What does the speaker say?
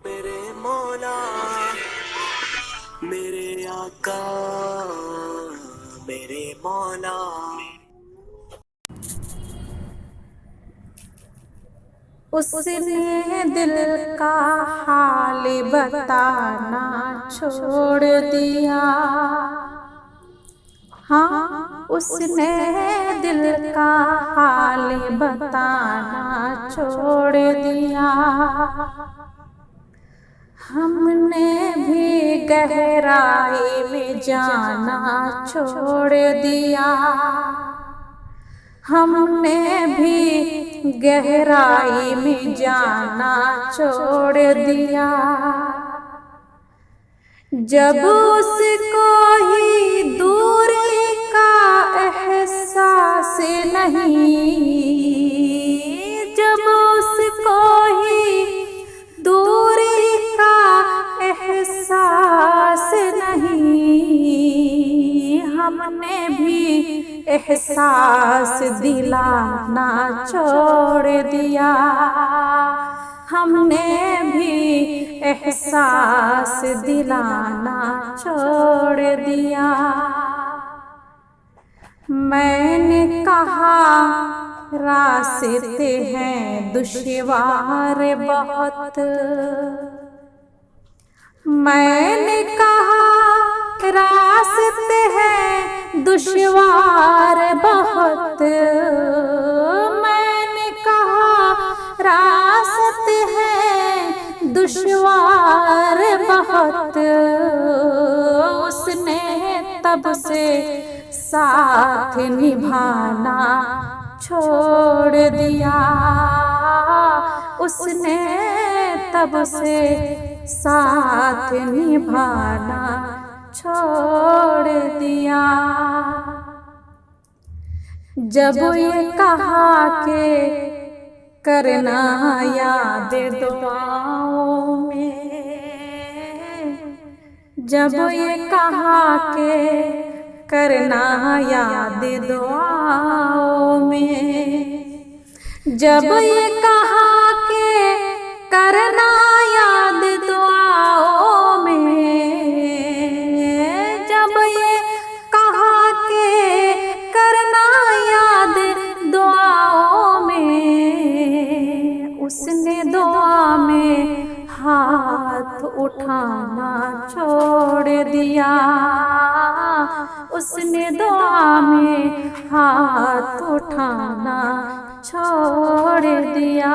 मेरे मौला मेरे आका मेरे मौला। उसने दिल का हाल बताना छोड़ दिया। हाँ, उसने दिल का हाल बताना छोड़ दिया। हमने भी गहराई में जाना छोड़ दिया। हमने भी गहराई में जाना छोड़ दिया। जब उसको ही दूरी का एहसास नहीं, जब उसको ही दूरी का एहसास नहीं, हमने भी एहसास दिलाना छोड़ दिया। हमने भी एहसास दिलाना छोड़ दिया। मैंने कहा रास्ते हैं दुश्वार बहुत, मैंने कहा रास्ते हैं दुश्वार बहुत, मैंने कहा रास्ते हैं दुश्वार बहुत। उसने तब से साथ निभाना छोड़ दिया। उसने तब से साथ निभाना छोड़ दिया। जब ये कहा के करना याद दुआओं में, जब ये कहा के करना याद दुआओं में, जब ये कहा के करना याद दुआओं में, जब ये कहा के करना याद दुआओं में, उसने दुआ में हाथ उठाना छोड़ दिया। उसने दुआ में हाथ उठाना छोड़ दिया।